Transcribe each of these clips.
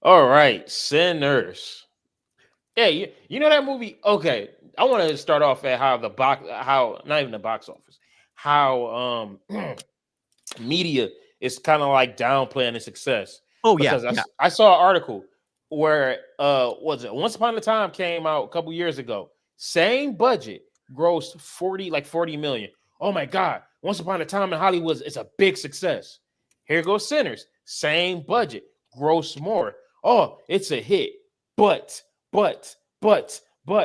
All right, Sinners. Yeah, you know that movie. Okay, I want to start off at how the box, how not even the box office, how media is kind of like downplaying the success Oh yeah, because yeah. I saw an article where was it Once Upon a Time came out a couple years ago. Same budget, grossed 40 million. Oh my god, Once Upon a Time in Hollywood is a big success. Here goes Sinners, same budget, gross more. Oh, it's a hit. But but but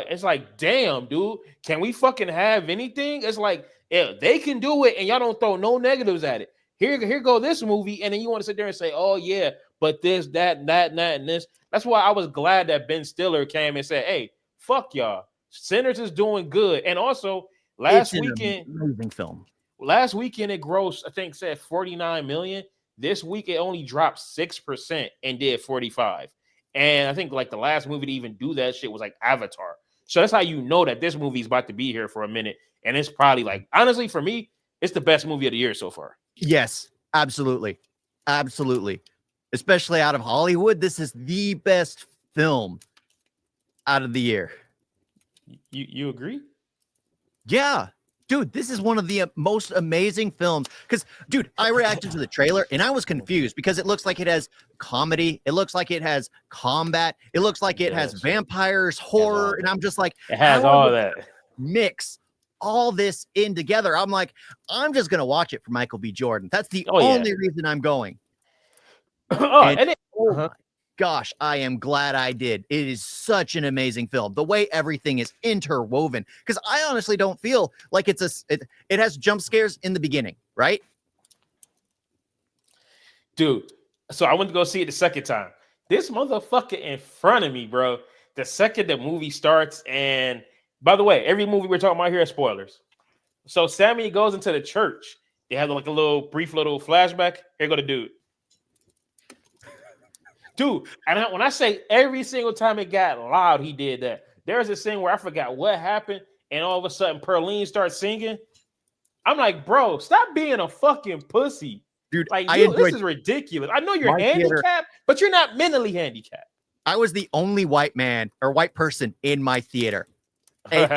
it's like, damn, dude, can we fucking have anything? It's like, yeah, they can do it and y'all don't throw no negatives at it. Here go this movie, and then you want to sit there and say, "Oh yeah, but this, that, and this." That's why I was glad that Ben Stiller came and said, "Hey, fuck y'all. Sinners is doing good." And also, It's last an weekend, amazing film. last weekend it grossed, I think, said 49 million. This week it only dropped 6% and did 45. And I think like the last movie to even do that shit was like Avatar. So that's how you know that this movie is about to be here for a minute. And it's probably like, honestly, for me, it's the best movie of the year so far. Yes, absolutely. Absolutely. Especially out of Hollywood, this is the best film out of the year. You agree? Yeah. Dude, this is one of the most amazing films. Because, dude, I reacted to the trailer and I was confused because it looks like it has comedy. It looks like it has combat. It looks like it has vampires, horror. And I'm just like, it has how all are that. mix all this in together? I'm like, I'm just going to watch it for Michael B. Jordan. That's the Oh, yeah. only reason I'm going. And oh my gosh, I am glad I did. It is such an amazing film. The way everything is interwoven, because I honestly don't feel like it has jump scares in the beginning, right? dude. So I went to go see it the second time. This motherfucker in front of me, bro. The second the movie starts, and by the way, every movie we're talking about here is spoilers. So Sammy goes into the church. They have like a little brief little flashback. Here go the dude. Dude, and when I say every single time it got loud, he did that. There's a scene where I forgot what happened, and all of a sudden Perline starts singing. I'm like, bro, stop being a fucking pussy. Dude, Like, this is ridiculous. I know you're handicapped, but you're not mentally handicapped. I was the only white man or white person in my theater. And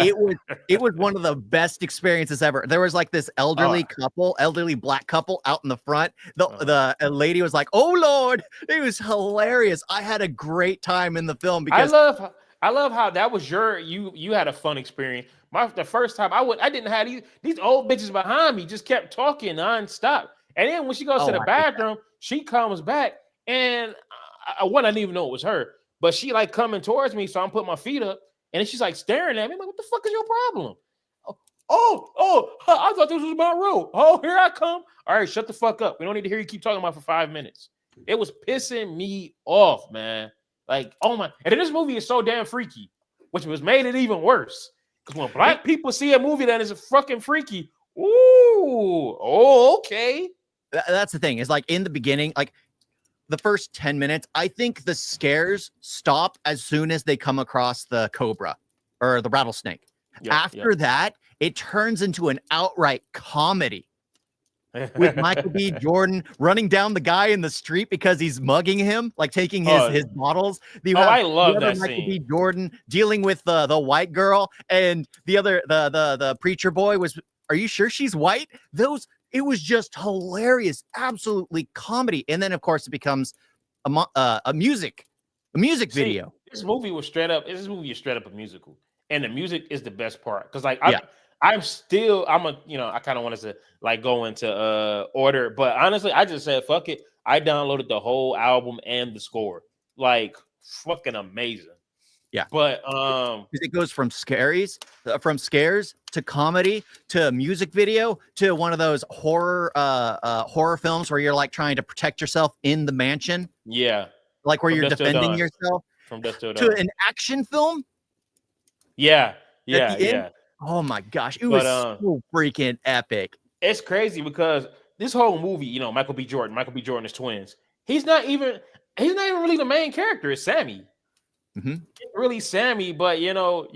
it was one of the best experiences ever. There was like this elderly black couple out in the front. The lady was like, "Oh Lord," it was hilarious. I had a great time in the film because I love how that was you had a fun experience. The first time I didn't have these old bitches behind me just kept talking nonstop. And then when she goes to the bathroom, she comes back and I didn't even know it was her, but she like coming towards me, so I'm putting my feet up. And she's like staring at me. I'm like, what the fuck is your problem? I thought this was my room. Oh, here I come. All right, shut the fuck up. We don't need to hear you keep talking about for 5 minutes. It was pissing me off, man. Like, oh my. And then this movie is so damn freaky, which was made it even worse. Because when black people see a movie that is fucking freaky, okay. That's the thing. Is like in the beginning, like the first 10 minutes, I think the scares stop as soon as they come across the cobra or the rattlesnake. After that, it turns into an outright comedy with Michael B. Jordan running down the guy in the street because he's mugging him, like taking his bottles. I love that Michael scene. B. Jordan dealing with the white girl, and the preacher boy was, are you sure she's white? It was just hilarious, absolutely comedy. And then, of course, it becomes a music video. This movie is straight up a musical. And the music is the best part. Because like I kind of wanted to like go into order. But honestly, I just said, fuck it. I downloaded the whole album and the score. Like fucking amazing. Yeah, but it goes from scares to comedy to music video to one of those horror films where you're like trying to protect yourself in the mansion. Yeah, like where you're defending yourself. From Dusk Till to Dawn. An action film. Yeah. Oh my gosh, it was so freaking epic. It's crazy because this whole movie, Michael B. Jordan is twins. He's not even really the main character. It's Sammy. Mm-hmm. It's really Sammy, but you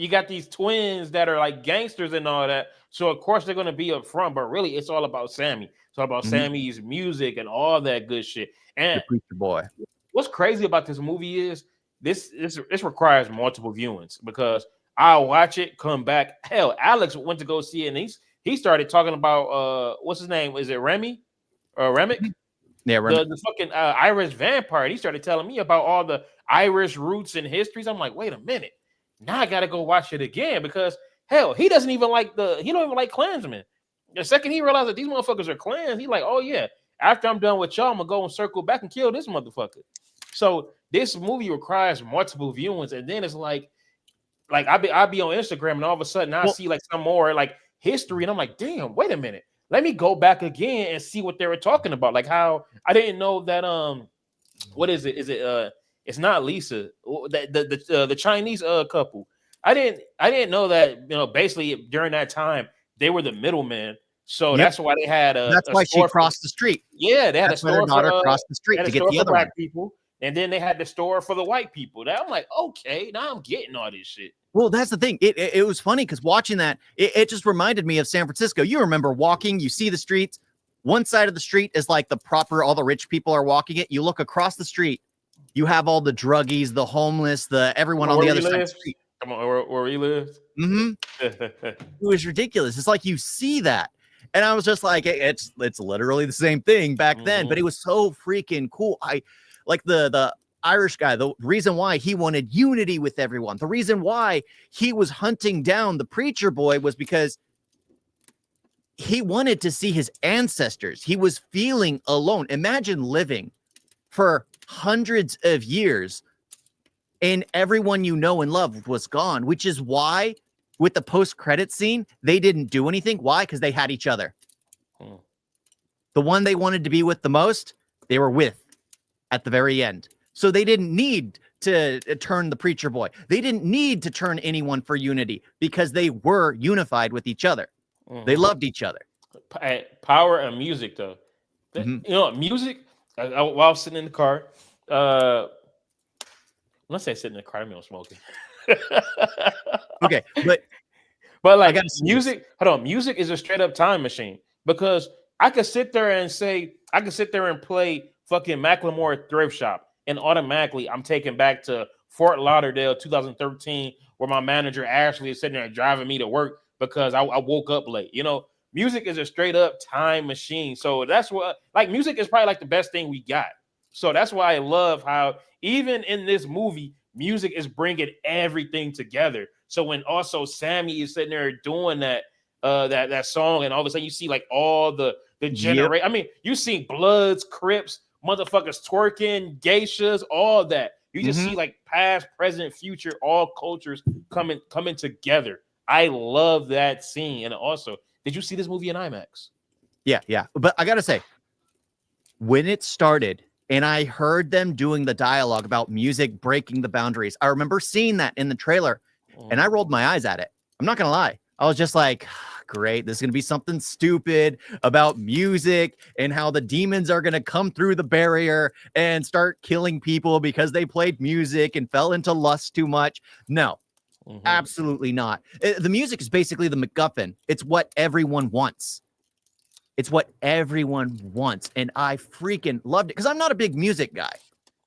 got these twins that are like gangsters and all that. So of course they're gonna be up front, but really it's all about Sammy. It's all about Sammy's music and all that good shit. And the preacher boy. what's crazy about this movie is this requires multiple viewings because I'll watch it, come back. Hell, Alex went to go see it, and he started talking about what's his name? Is it Remy or Remick? Yeah, Remy. The fucking Irish vampire. He started telling me about all the Irish roots and histories. I'm like, wait a minute. Now I gotta go watch it again because hell, he don't even like Klansmen. The second he realized that these motherfuckers are clans, he's like, oh yeah, after I'm done with y'all, I'm gonna go and circle back and kill this motherfucker. So this movie requires multiple viewings, and then it's like I'll be on Instagram, and all of a sudden I see like some more like history, and I'm like, damn, wait a minute. Let me go back again and see what they were talking about. Like how I didn't know that what is it? Is it it's not Lisa, the Chinese couple. I didn't know that, basically during that time they were the middlemen. So that's why they had that's why she crossed the street. Yeah, they had a store for across the street to get the other black people, and then they had the store for the white people. That I'm like, okay, now I'm getting all this shit. Well, that's the thing. It was funny because watching that, it just reminded me of San Francisco. You remember walking, you see the streets. One side of the street is like all the rich people are walking it. You look across the street, you have all the druggies, the homeless, everyone on the other side of the street. Come on, where he lives. It was ridiculous. It's like you see that. And I was just like, it's literally the same thing back then, but it was so freaking cool. I like the Irish guy, the reason why he wanted unity with everyone, the reason why he was hunting down the preacher boy was because he wanted to see his ancestors. He was feeling alone. Imagine living for hundreds of years and everyone you know and love was gone, which is why with the post-credit scene, they didn't do anything. Why? Because they had each other. The one they wanted to be with the most, they were with at the very end. So they didn't need to turn the preacher boy. They didn't need to turn anyone for unity because they were unified with each other. They loved each other. Power and music, though. Music, while I was sitting in the car, let's say sitting in the car, I mean I'm smoking. Okay, but like music, hold on, music is a straight up time machine because I could sit there and play fucking Macklemore Thrift Shop, and automatically I'm taken back to Fort Lauderdale 2013, where my manager Ashley is sitting there driving me to work because I woke up late. Music is a straight up time machine. So that's what, like, music is probably like the best thing we got. So that's why I love how even in this movie, music is bringing everything together. So when also Sammy is sitting there doing that song, and all of a sudden you see like all the generation. I mean, you see Bloods, Crips, motherfuckers twerking, geishas, all that. You just see like past, present, future, all cultures coming together. I love that scene. And also, did you see this movie in IMAX? Yeah. But I gotta say, when it started and I heard them doing the dialogue about music breaking the boundaries, I remember seeing that in the trailer and I rolled my eyes at it. I'm not gonna lie. I was just like, great, this is gonna be something stupid about music and how the demons are gonna come through the barrier and start killing people because they played music and fell into lust too much. No, absolutely not. The music is basically the MacGuffin. It's what everyone wants. It's what everyone wants. And I freaking loved it because I'm not a big music guy.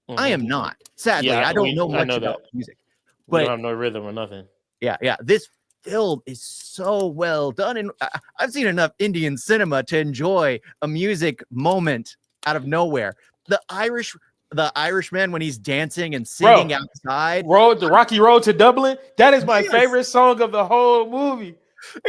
I am not. Sadly, I don't know much about music. But we don't have no rhythm or nothing. Yeah. This film is so well done. And I've seen enough Indian cinema to enjoy a music moment out of nowhere. The Irishman when he's dancing and singing outside. The Rocky Road to Dublin. That is my favorite song of the whole movie.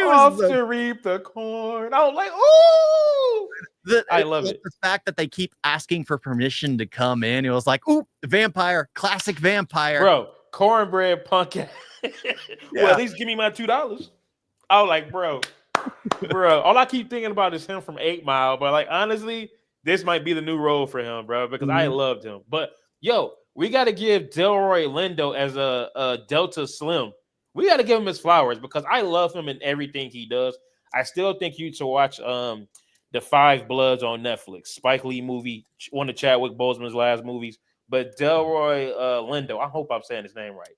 Off to reap the corn. I was like, ooh. I love it. The fact that they keep asking for permission to come in. It was like, ooh, vampire, classic vampire. Bro, cornbread punk. Well, at least give me my $2. I was like, bro, all I keep thinking about is him from 8 Mile. But like, honestly, this might be the new role for him, bro, because I loved him. But yo, we got to give Delroy Lindo as a Delta Slim. We got to give him his flowers because I love him in everything he does. I still think you should watch The Five Bloods on Netflix. Spike Lee movie, one of Chadwick Boseman's last movies. But Delroy Lindo, I hope I'm saying his name right.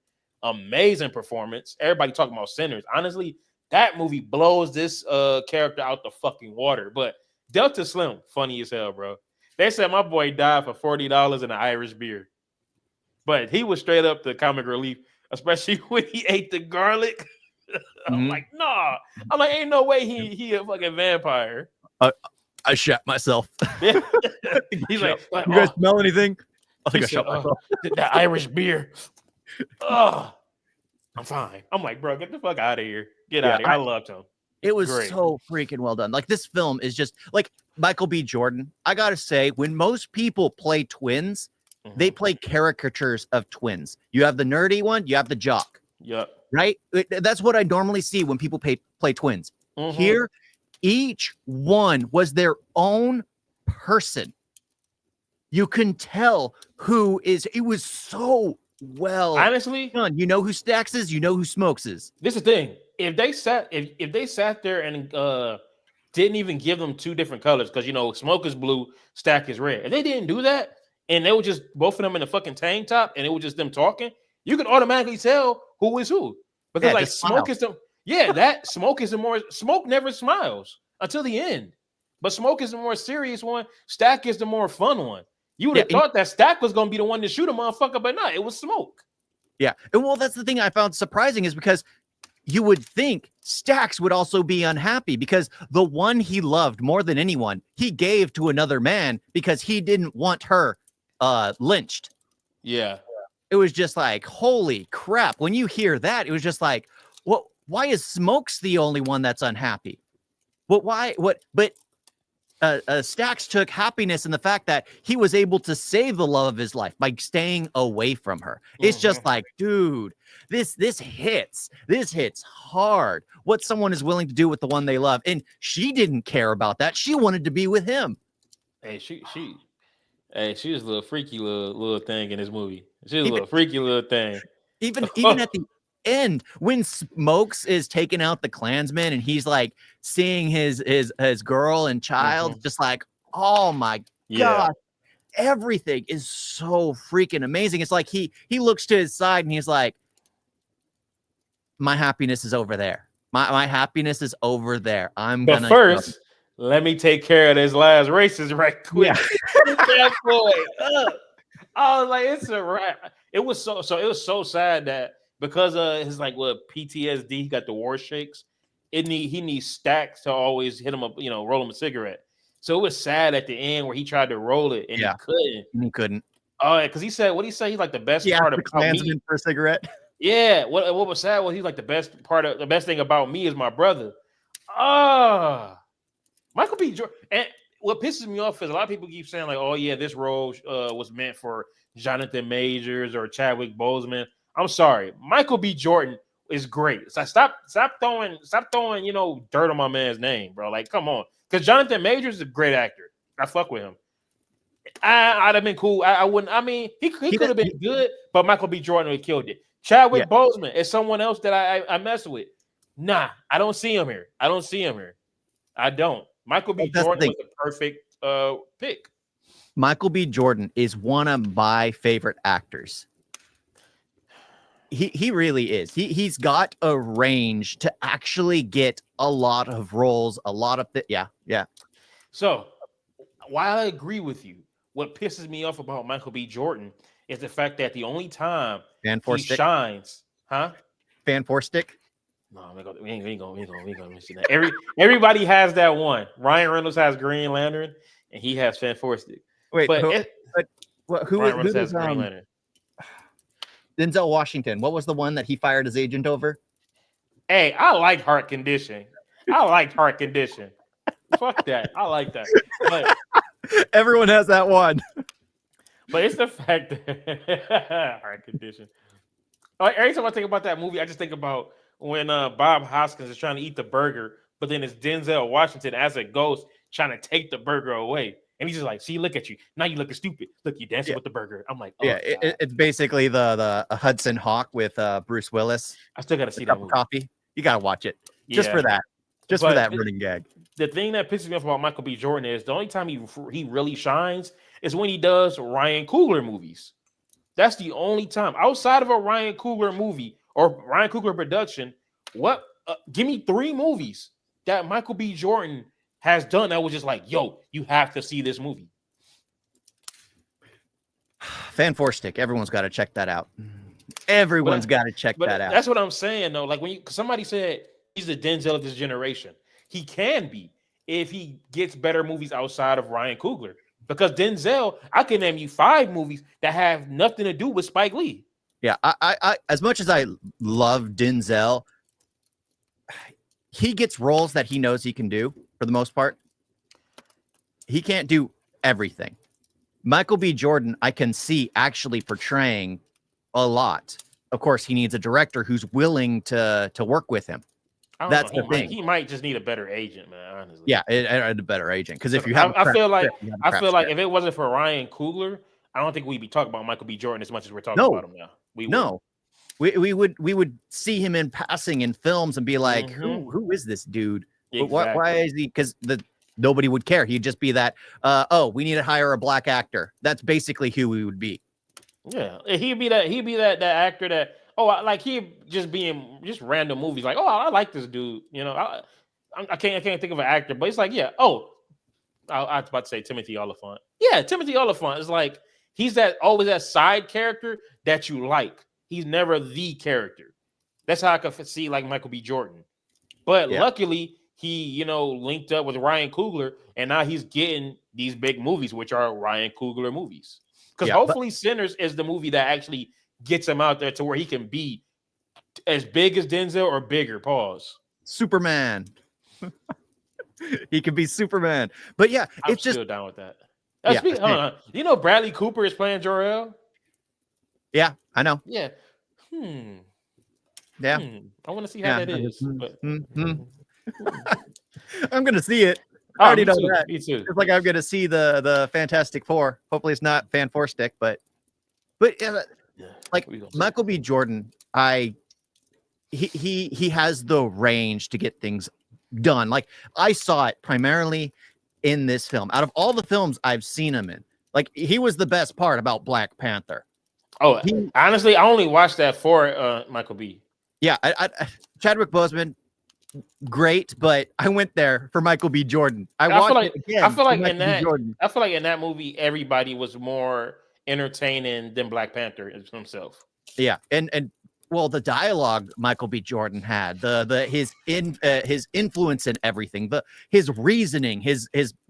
Amazing performance. Everybody talking about Sinners. Honestly, that movie blows this character out the fucking water. But Delta Slim, funny as hell, bro. They said my boy died for $40 in an Irish beer, but he was straight up the comic relief, especially when he ate the garlic. I'm like, nah. I'm like, ain't no way he a fucking vampire. I shat myself. He's like, you guys smell anything? I think I shot myself. That Irish beer. Oh, I'm fine. I'm like, bro, get the fuck out of here. Get out of here. I loved him. It was so freaking well done. Like, this film is just like Michael B. Jordan. I gotta say, when most people play twins, they play caricatures of twins. You have the nerdy one, you have the jock. Yep. Right? That's what I normally see when people play twins. Here, each one was their own person. You can tell who is. It was so well. Honestly, done. You know who Stacks is. You know who Smokes is. This is the thing. If they sat there and didn't even give them two different colors, because Smoke is blue, Stack is red. If they didn't do that, and they were just both of them in a fucking tank top, and it was just them talking, you could automatically tell who is who. Because Smoke is Smoke is the more. Smoke never smiles until the end, but Smoke is the more serious one. Stack is the more fun one. You would have thought that Stack was going to be the one to shoot a motherfucker, but no, it was Smoke. Yeah. And well, that's the thing I found surprising, is because you would think Stacks would also be unhappy, because the one he loved more than anyone, he gave to another man because he didn't want her lynched. Yeah. It was just like, holy crap. When you hear that, it was just like, well, why is Smokes the only one that's unhappy? But Stacks took happiness in the fact that he was able to save the love of his life by staying away from her. It's just like, dude, this hits hard. What someone is willing to do with the one they love. And she didn't care about that. She wanted to be with him. Hey, she was a little freaky little thing in this movie. She was a little freaky little thing. Even at the end, when Smokes is taking out the Klansman and he's like seeing his girl and child, just like, oh my god, everything is so freaking amazing. It's like he looks to his side and he's like, my happiness is over there. My happiness is over there. But first, let me take care of this last races right quick. That boy. I was like, it's a wrap. It was so sad that because his PTSD, he got the war shakes. He needs Stacks to always hit him up, roll him a cigarette. So it was sad at the end where he tried to roll it and he couldn't. Oh, because he said, what did he say? He's like the best part of Klansman for a cigarette. Yeah. What was sad was he's like the best thing about me is my brother. Michael B. Jordan. And what pisses me off is a lot of people keep saying like, oh yeah, this role was meant for Jonathan Majors or Chadwick Boseman. I'm sorry, Michael B. Jordan is great. So stop throwing dirt on my man's name, bro. Like, come on, because Jonathan Majors is a great actor. I fuck with him. I'd have been cool. I wouldn't. I mean, he could have been good, but Michael B. Jordan would have killed it. Chadwick Boseman is someone else that I mess with. Nah, I don't see him here. I don't. Michael B. Jordan was the perfect pick. Michael B. Jordan is one of my favorite actors. He really is. He's got a range to actually get a lot of roles, a lot of So while I agree with you, what pisses me off about Michael B. Jordan is the fact that the only time he shines, Fan four stick. No, we ain't gonna mention that. Everybody has that one. Ryan Reynolds has Green Lantern, and he has Fan four stick. Wait, who has Green Lantern? Denzel Washington. What was the one that he fired his agent over? Hey, I like Heart Condition. Fuck that. I like that. But everyone has that one. But it's the fact that Heart Condition. Every time I think about that movie, I just think about when Bob Hoskins is trying to eat the burger, but then it's Denzel Washington as a ghost trying to take the burger away. And he's just like, see, look at you. Now you looking stupid. Look, you dancing with the burger. I'm like, oh, it's basically the Hudson Hawk with Bruce Willis. I still got to see that movie. Coffee. You got to watch it. Just for that. For that running gag. The thing that pisses me off about Michael B. Jordan is the only time he really shines is when he does Ryan Coogler movies. That's the only time. Outside of a Ryan Coogler movie or Ryan Coogler production, give me 3 movies that Michael B. Jordan has done that was just like, yo, you have to see this movie. Fan 4 Stick. Everyone's got to check that out. Everyone's got to check that out. That's what I'm saying, though. Like when somebody said he's the Denzel of this generation, he can be if he gets better movies outside of Ryan Coogler. Because Denzel, I can name you 5 movies that have nothing to do with Spike Lee. Yeah, I as much as I love Denzel, he gets roles that he knows he can do for the most part. He can't do everything. Michael B. Jordan, I can see actually portraying a lot. Of course, he needs a director who's willing to work with him. That's the thing. He might just need a better agent, man. Honestly, yeah, a better agent. Because if you have, I feel like if it wasn't for Ryan Coogler, I don't think we'd be talking about Michael B. Jordan as much as we're talking about him now. We would see him in passing in films and be like, who is this dude? Exactly. Why is he? Because nobody would care. He'd just be that. We need to hire a black actor. That's basically who he would be. Yeah, he'd be that actor that. Like he just random movies. Like, I like this dude. You know, I can't think of an actor, but it's like, yeah. I was about to say Timothy Oliphant. Yeah, Timothy Oliphant is like he's always that side character that you like. He's never the character. That's how I could see like Michael B. Jordan. But luckily, he linked up with Ryan Coogler, and now he's getting these big movies, which are Ryan Coogler movies. Because hopefully, Sinners is the movie that actually gets him out there to where he can be as big as Denzel or bigger. Pause. Superman. He can be Superman. But yeah, I'm still down with that. You know Bradley Cooper is playing Jor-El? Yeah, I know. Yeah. Yeah. I want to see how that is. But... I'm going to see it. I already know that. Me too. It's like I'm going to see the Fantastic Four. Hopefully it's not Fan 4 Stick, but like Michael B. Jordan, he has the range to get things done. Like I saw it primarily in this film. Out of all the films I've seen him in, like he was the best part about Black Panther. Honestly, I only watched that for Michael B. Yeah, Chadwick Boseman, great, but I went there for Michael B. Jordan. I feel like in that movie, everybody was more entertaining than Black Panther himself. Yeah, and well, the dialogue Michael B. Jordan had, his influence in everything, his reasoning, his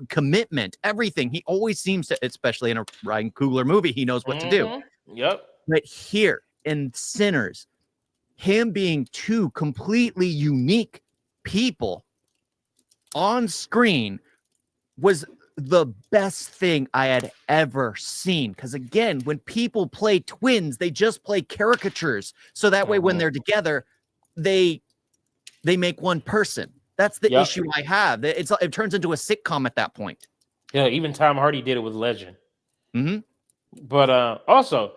commitment, everything. He always seems to, especially in a Ryan Coogler movie, he knows what to do. Yep. But here in Sinners, him being 2 completely unique people on screen was the best thing I had ever seen. Because again, when people play twins, they just play caricatures. So that way, when they're together, they make one person. That's the issue I have. It turns into a sitcom at that point. Yeah, even Tom Hardy did it with Legend. Mm-hmm. But also,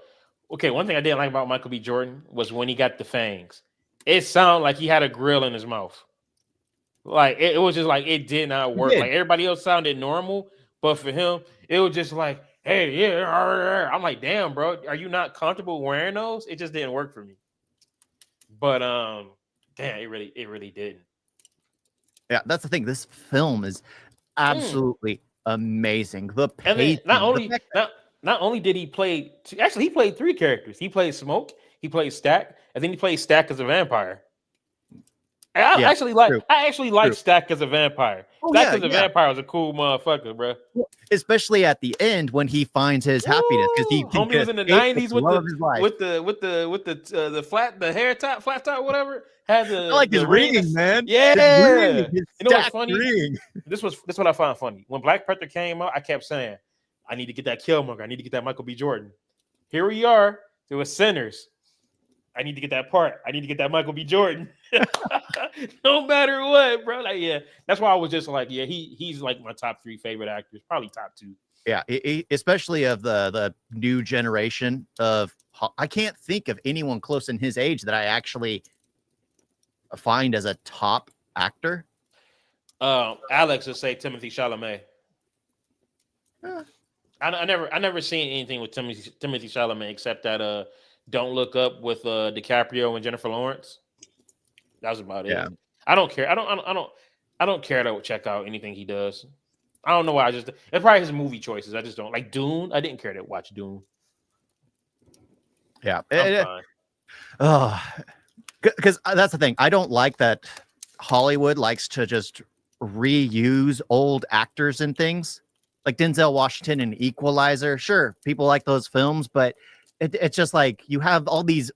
one thing I didn't like about Michael B. Jordan was when he got the fangs. It sounded like he had a grill in his mouth. Like it was just like it did not work. Like everybody else sounded normal, but for him, it was just like, hey, yeah. I'm like, damn, bro, are you not comfortable wearing those? It just didn't work for me. But damn, it really didn't. Yeah, that's the thing. This film is absolutely amazing. The pacing, not only did he play, actually he played 3 characters. He played Smoke, he played Stack, and then he played Stack as a vampire. I actually like Stack as a vampire. Stack as a vampire was a cool motherfucker, bro. Especially at the end when he finds his happiness, because he was in the 90s with the flat top, whatever. Had the I like his ring, man. Yeah, his you know what's funny? Ring. This what I found funny. When Black Panther came out, I kept saying, I need to get that Killmonger. I need to get that Michael B. Jordan. Here we are. There was Sinners. I need to get that part. I need to get that Michael B. Jordan. No matter what, bro. Like, yeah, that's why I was just like, yeah, he's like my top 3 favorite actors, probably top 2. Yeah, especially of the new generation of. I can't think of anyone close in his age that I actually find as a top actor. Alex would say Timothy Chalamet. I never seen anything with Timothy Chalamet except that Don't Look Up with DiCaprio and Jennifer Lawrence. That was about it. Yeah. I don't care. I don't care to check out anything he does. I don't know why. It's probably his movie choices. I just don't like Dune. I didn't care to watch Dune. Yeah. I'm fine. Oh, because that's the thing. I don't like that Hollywood likes to just reuse old actors and things like Denzel Washington and Equalizer. Sure, people like those films, but it's just like you have all these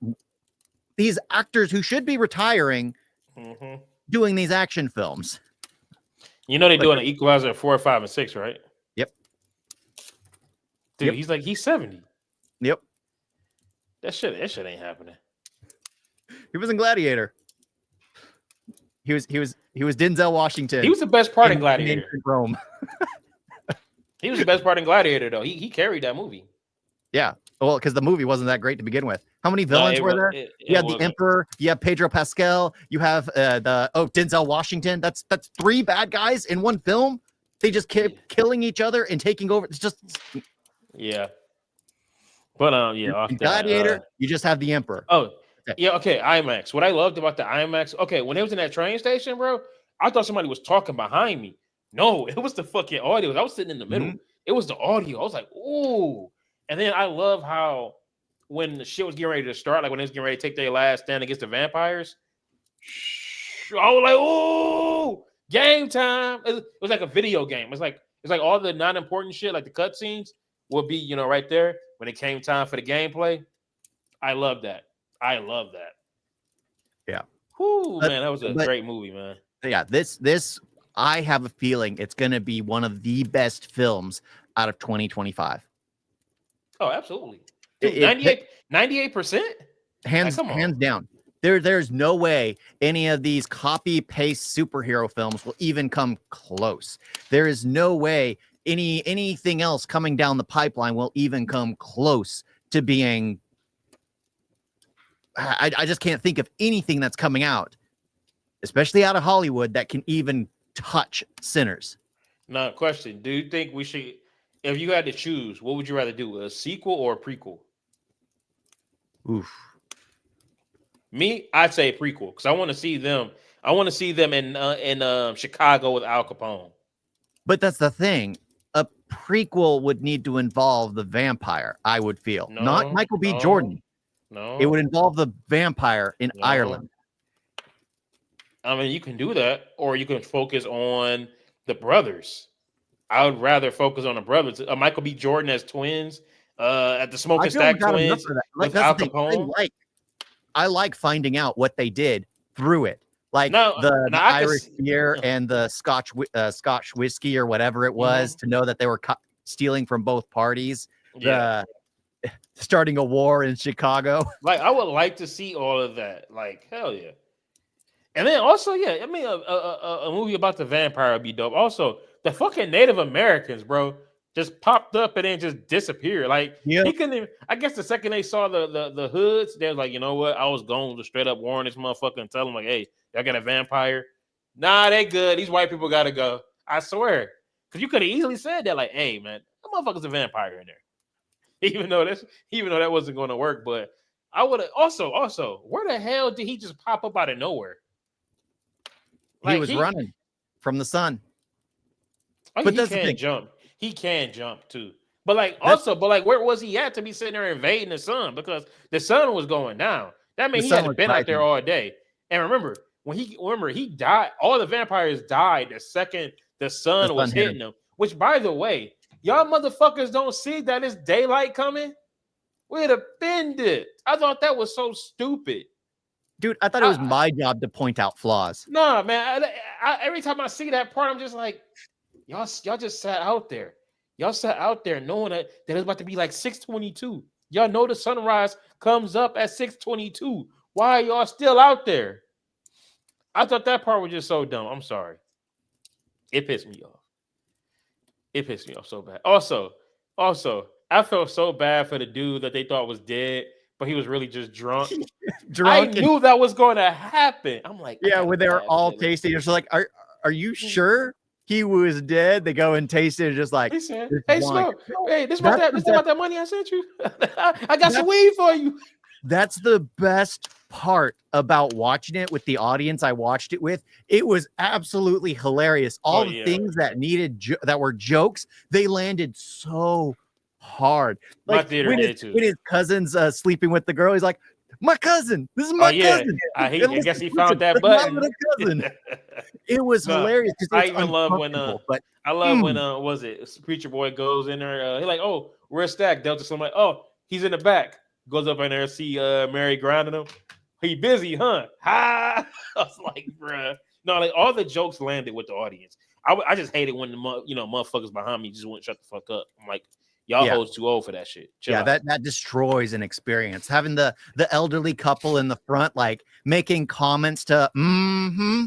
actors who should be retiring doing these action films. You know they're doing an Equalizer at 4, 5, and 6, right? Yep. Dude, he's 70. Yep. That shit ain't happening. He was in Gladiator. He was Denzel Washington. He was the best part in Gladiator. Rome. He was the best part in Gladiator, though. He carried that movie. Yeah. Well, because the movie wasn't that great to begin with. How many villains were there? You had the Emperor. You have Pedro Pascal. You have Denzel Washington. That's 3 bad guys in one film. They just kept killing each other and taking over. It's just But Gladiator. You just have the Emperor. Oh yeah, okay. IMAX. What I loved about the IMAX. Okay, when it was in that train station, bro, I thought somebody was talking behind me. No, it was the fucking audio. I was sitting in the middle. It was the audio. I was like, ooh. And then I love how when the shit was getting ready to start, like when they was getting ready to take their last stand against the vampires, I was like, ooh, game time. It was like a video game. It's like all the non-important shit, like the cutscenes, will be, right there when it came time for the gameplay. I love that. Yeah. Whoo, man, that was a great movie, man. Yeah, this I have a feeling it's going to be one of the best films out of 2025. Oh, absolutely. Dude, 98%? Hands down. There's no way any of these copy-paste superhero films will even come close. There is no way anything else coming down the pipeline will even come close to being... I just can't think of anything that's coming out, especially out of Hollywood, that can even touch Sinners. Now, question. Do you think we should... If you had to choose, what would you rather do, a sequel or a prequel? Oof. Me, I'd say a prequel because I want to see them. I want to see them in Chicago with Al Capone. But that's the thing. A prequel would need to involve the vampire, I would feel. Not Michael B. Jordan. No. It would involve the vampire in Ireland. I mean, you can do that, or you can focus on the brothers. I would rather focus on the brothers. Michael B. Jordan as twins, at the Smoking Stack twins with Al Capone. I like finding out what they did through it, like the Irish beer and the Scotch whiskey or whatever it was, to know that they were stealing from both parties. Yeah. Starting a war in Chicago. Like, I would like to see all of that. Like, hell yeah. And then also, yeah, I mean, a movie about the vampire would be dope. Also, the fucking Native Americans, bro, just popped up and then just disappeared. Like, he couldn't even, I guess the second they saw the hoods, they was like, you know what? I was going to straight up warn this motherfucker and tell them, like, hey, y'all got a vampire? Nah, they good. These white people got to go. I swear. Because you could have easily said that, like, hey, man, that motherfucker's a vampire in there. Even though that wasn't going to work. But I would have also, where the hell did he just pop up out of nowhere? Like, he was running from the sun. Oh, but he can jump. He can jump too. But where was he at to be sitting there invading the sun? Because the sun was going down. That means he had been out there all day. And remember, he died. All the vampires died the second the sun was hitting them. Which, by the way, y'all motherfuckers don't see that it's daylight coming? We'd have been it. I thought that was so stupid. Dude, I thought it was my job to point out flaws. No, man. Every time I see that part, I'm just like, y'all just sat out there. Y'all sat out there knowing that it's about to be like 6:22. Y'all know the sunrise comes up at 6:22. Why are y'all still out there? I thought that part was just so dumb. I'm sorry. It pissed me off. It pissed me off so bad. Also, I felt so bad for the dude that they thought was dead, but he was really just drunk. I knew that was going to happen. I'm like, yeah, when they were all tasting, it's like, are you sure he was dead? They go and taste it, and just like, hey, Smoke, hey, this about that money I sent you. I got some weed for you. That's the best part about watching it with the audience I watched it with. It was absolutely hilarious. All the things that needed that were jokes, they landed so hard. My Like theater when did too. his cousin's sleeping with the girl, he's like, "My cousin, this is Oh my yeah, cousin." I And guess he listen, found that that's my button. little cousin. It was No, hilarious because I it's even love when uncomfortable, but I love when was it Preacher Boy goes in there, he's like, oh, we're stacked. Delta, so I'm like, oh, he's in the back. Goes up in there, see Mary grinding him. He busy, huh? Ha! I was like, bruh. No, like all the jokes landed with the audience. I just hated when the motherfuckers behind me just wouldn't shut the fuck up. I'm like, y'all hoes too old for that shit. Chill out. that destroys an experience. Having the elderly couple in the front, like making comments to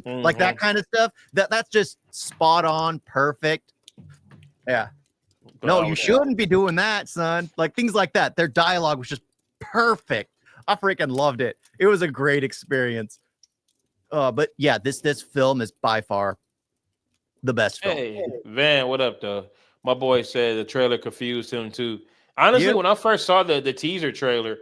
like that kind of stuff. That's just spot on, perfect. Yeah. No, you shouldn't be doing that, son. Like things like that. Their dialogue was just perfect. I freaking loved it. It was a great experience. But yeah, this film is by far the best film. Hey, Van, what up, though? My boy said the trailer confused him too. Honestly, when I first saw the teaser trailer,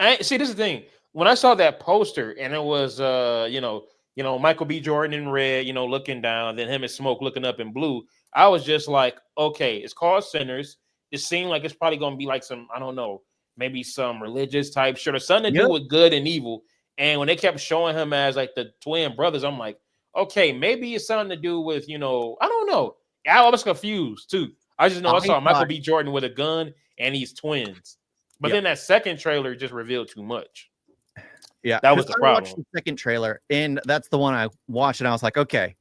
this is the thing. When I saw that poster and it was Michael B. Jordan in red, looking down, then him and Smoke looking up in blue, I was just like, okay, it's called Sinners. It seemed like it's probably gonna be like some, I don't know, maybe some religious type shit or something to do with good and evil. And when they kept showing him as like the twin brothers, I'm like, okay, maybe it's something to do with, I don't know. I was confused too. I just know I saw Michael B. Jordan with a gun and he's twins. But then that second trailer just revealed too much. Yeah, that was the problem. I watched the second trailer, and that's the one I watched, and I was like, okay.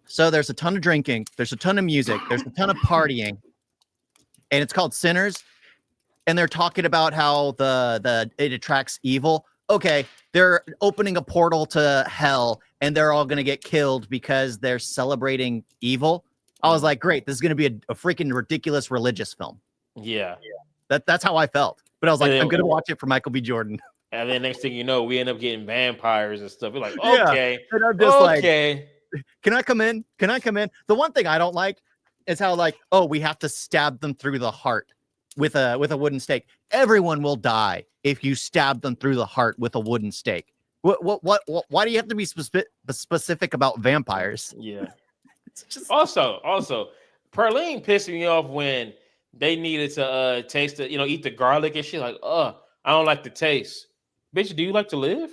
So there's a ton of drinking, there's a ton of music, there's a ton of partying, and it's called Sinners. And they're talking about how it attracts evil. Okay, they're opening a portal to hell, and they're all gonna get killed because they're celebrating evil. I was like, great, this is gonna be a freaking ridiculous religious film. Yeah. That's how I felt. But I was like, I'm gonna watch it for Michael B. Jordan. And then next thing you know, we end up getting vampires and stuff. We're like, okay, and I'm just okay. Like, can I come in? Can I come in? The one thing I don't like is how we have to stab them through the heart with a wooden stake. Everyone will die if you stab them through the heart with a wooden stake. What why do you have to be specific about vampires? Yeah. It's just... Also, Perlene pissed me off when they needed to taste it, eat the garlic and shit. Like, I don't like the taste. Bitch, do you like to live?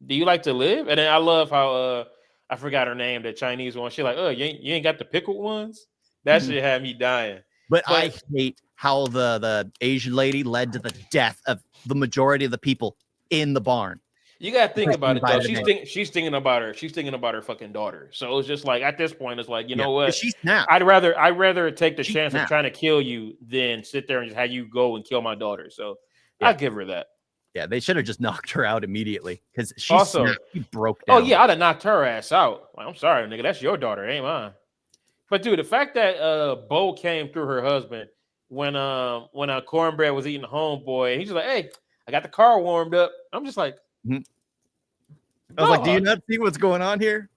Do you like to live? And then I love how I forgot her name, the Chinese one. She like, you ain't got the pickled ones? That shit had me dying. But I hate how the Asian lady led to the death of the majority of the people in the barn. You gotta think about it though. She's thinking about her. She's thinking about her fucking daughter. So it's just like at this point, it's like, you know what? She snapped. I'd rather take the chance of trying to kill you than sit there and just have you go and kill my daughter. So I give her that. Yeah, they should have just knocked her out immediately because she broke down. Oh yeah, I'd have knocked her ass out. Like, I'm sorry, nigga, that's your daughter, ain't mine. But dude, the fact that Bo came through her husband when Cornbread was eating homeboy, and he's just like, hey, I got the car warmed up. I'm just like, I was like, do you not see what's going on here?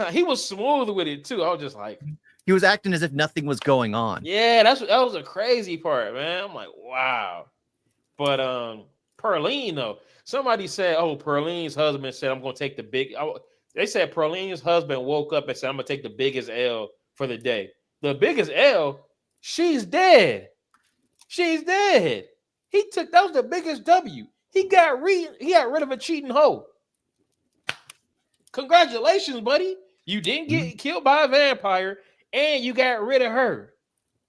He was smooth with it too. I was just like, he was acting as if nothing was going on. Yeah, that was a crazy part, man. I'm like, wow. But Perlene though, somebody said, oh, Perlene's husband said, I'm gonna take the big. They said Perlene's husband woke up and said, I'm gonna take the biggest L for the day. The biggest L, she's dead. She's dead. That was the biggest W. He got rid of a cheating hoe. Congratulations, buddy. You didn't get killed by a vampire and you got rid of her.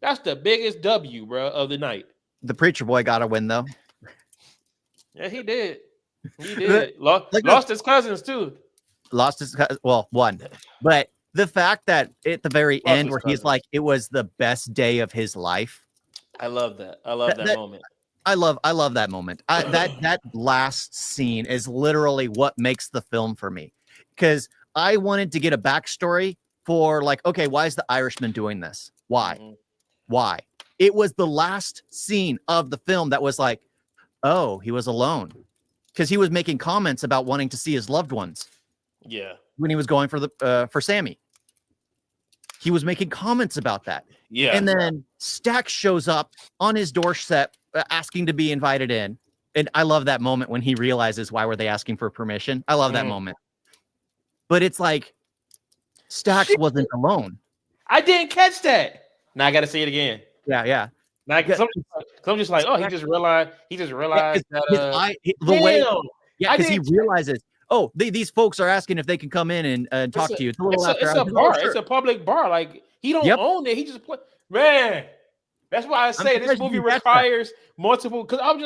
That's the biggest W, bro, of the night. The preacher boy got a win though. Yeah, he did. He did. Lost his cousins too. Lost his one. But the fact that at the very end where he's like, it was the best day of his life. I love that. I love that moment. I love that moment. That last scene is literally what makes the film for me. Because I wanted to get a backstory for like, okay, why is the Irishman doing this? Why? Mm-hmm. Why? It was the last scene of the film that was like, oh, he was alone. Because he was making comments about wanting to see his loved ones. Yeah. When he was going for Sammy. He was making comments about that. Yeah. And then Stack shows up on his doorstep asking to be invited in. And I love that moment when he realizes why were they asking for permission. I love that moment. But it's like Stax wasn't alone. I didn't catch that. Now I got to see it again. Yeah. Like, Yeah, 'cause I'm just like, oh, he just realized yeah, 'cause that. the way, Damn, yeah, I because he didn't. realizes, oh, these folks are asking if they can come in and It's talk a to you. It's a little after it's hours. a He's like, oh, bar. It's sure. a public bar. Like he don't Yep. own it. He just play. Man, that's why I I'm say this surprised you movie didn't catch that. requires multiple. Because I was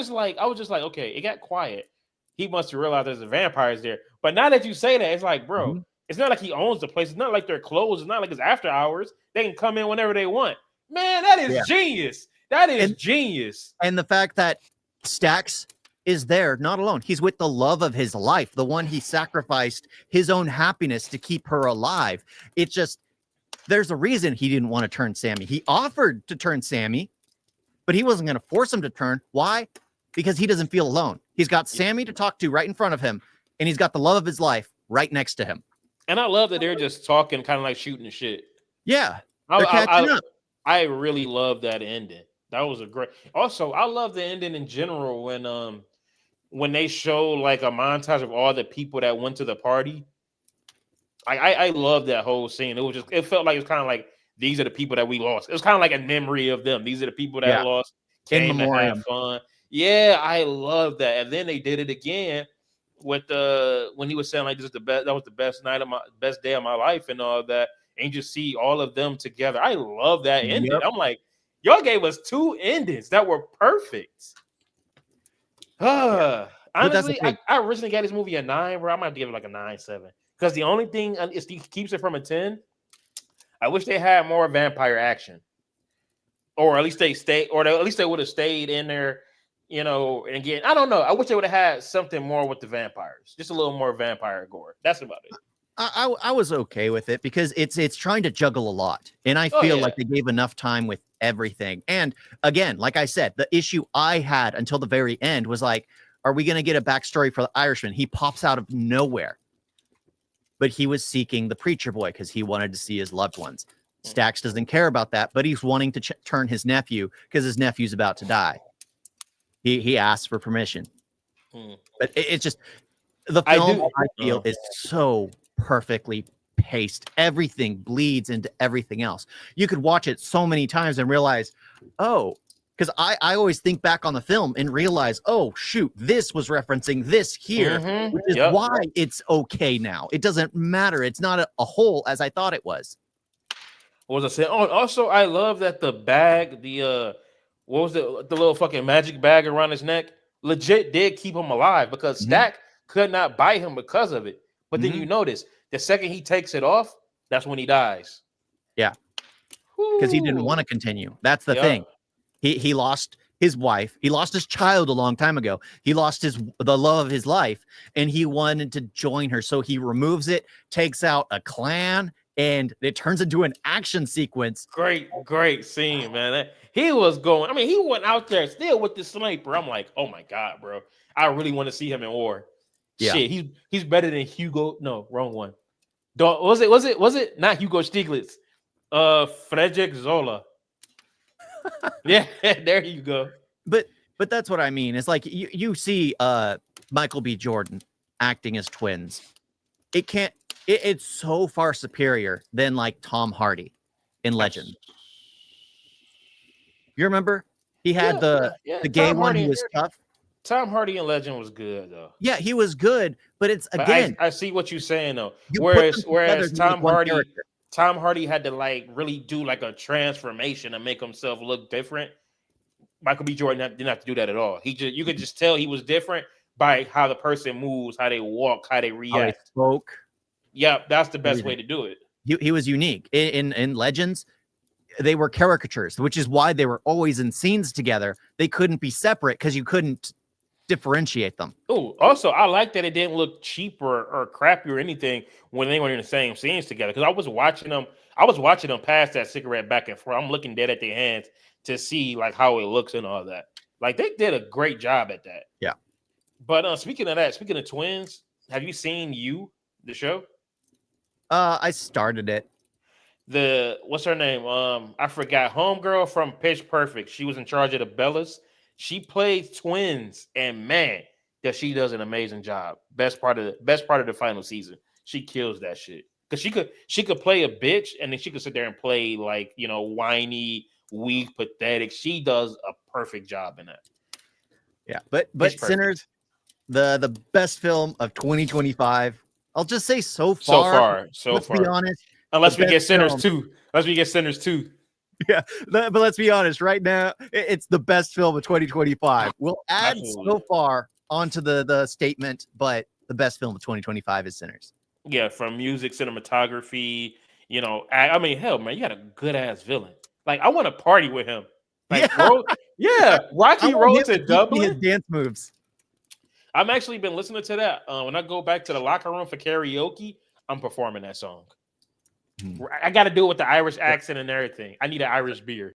just like, okay, it got quiet. He must have realized there's a vampires there. But now that you say that, it's like, bro, Mhm. it's not like he owns the place. It's not like they're closed. It's not like it's after hours. They can come in whenever they want. Man, that is Yeah. genius. That is And genius. and the fact that Stax is there, not alone. He's with the love of his life, the one he sacrificed his own happiness to keep her alive. It's just, there's a reason he didn't want to turn Sammy. He offered to turn Sammy, but he wasn't going to force him to turn. Why? Because he doesn't feel alone. He's got Sammy to talk to right in front of him, and he's got the love of his life right next to him. And I love that they're just talking, kind of like shooting the shit. Yeah, I, they're I, catching I up. I really love that ending. That was a great. Also, I love the ending in general when they show like a montage of all the people that went to the party. I love that whole scene. It felt like it's kind of like these are the people that we lost. It was kind of like a memory of them. These are the people that Yeah, lost, in came to have memoriam. fun. Yeah, I love that. And then they did it again with the when he was saying like this is the best. That was the best day of my life and all that. And you just see all of them together. I love that ending. Yep. I'm like, y'all gave us two endings that were perfect. But that's the Honestly, thing. I originally gave this movie a 9, bro. I might give it like a 9.7 because the only thing is keeps it from a 10. I wish they had more vampire action, or at least at least they would have stayed in there. And again, I don't know. I wish they would have had something more with the vampires, just a little more vampire gore. That's about it. I was okay with it because it's trying to juggle a lot, and I Oh feel yeah, like they gave enough time with everything. And again, like I said, the issue I had until the very end was like, are we going to get a backstory for the Irishman? He pops out of nowhere, but he was seeking the preacher boy because he wanted to see his loved ones. Stax doesn't care about that, but he's wanting to turn his nephew because his nephew's about to die. He asks for permission, but it's just the I film, do. I feel, is so perfectly paced. Everything bleeds into everything else. You could watch it so many times and realize, oh, because I always think back on the film and realize, oh, shoot, this was referencing this here, which is Yep. why it's okay now. It doesn't matter. It's not a whole as I thought it was. What was I saying? Oh, also, I love that the bag, what was the little fucking magic bag around his neck, legit did keep him alive because Mhm. Stack could not bite him because of it. But then you Mhm. notice the second he takes it off, that's when he dies. Yeah, because he didn't want to Whoo. continue. That's the Yep. thing. He lost his wife. He lost his child a long time ago. He lost the love of his life, and he wanted to join her. So he removes it, takes out a clan, and it turns into an action sequence. Great scene, man. He was going. I mean, he went out there still with the sniper. I'm like, oh my god, bro. I really want to see him in war. Yeah. Shit, he's better than Hugo. No, wrong one. Was it not Hugo Stieglitz? Frederick Zola. Yeah, there you go. But that's what I mean. It's like you see Michael B. Jordan acting as twins. It's so far superior than like Tom Hardy in Legend. You remember he had Yeah. the gay one who was tough. Tom Hardy in Legend was good though. Yeah, he was good, but it's But again, I see what you're saying though. you put them together Whereas to make one character. Tom Hardy had to like really do like a transformation and make himself look different. Michael B. Jordan didn't have to do that at all. You could just tell he was different by how the person moves, how they walk, how they How they react. spoke. Yep, that's the best way Everything. to do it. He was unique. In Legends, they were caricatures, which is why they were always in scenes together. They couldn't be separate because you couldn't differentiate them. Oh, also, I like that it didn't look cheap or crappy or anything when they were in the same scenes together. Because I was watching them pass that cigarette back and forth. I'm looking dead at their hands to see like how it looks and all that. Like they did a great job at that. Yeah. But speaking of twins, have you seen the show? I started it. What's her name? I forgot. Homegirl from Pitch Perfect. She was in charge of the Bellas. She played twins, and man, she does an amazing job. Best part of the final season. She kills that shit because she could play a bitch, and then she could sit there and play like whiny weak, pathetic. She does a perfect job in that. Yeah, but Sinners, the best film of 2025. I'll just say so far. Let's be honest. Unless we get Sinners 2. Unless we get Sinners 2. Yeah, but let's be honest. Right now, it's the best film of 2025. We'll add so far onto the statement, but the best film of 2025 is Sinners. Yeah, from music, cinematography. You know, I mean, hell, man, you got a good ass villain. Like, I want to party with him. Like, Rocky Road to Dublin. His dance moves. I've actually been listening to that. When I go back to the locker room for karaoke, I'm performing that song. I got to do it with the Irish accent and everything. I need an Irish beer.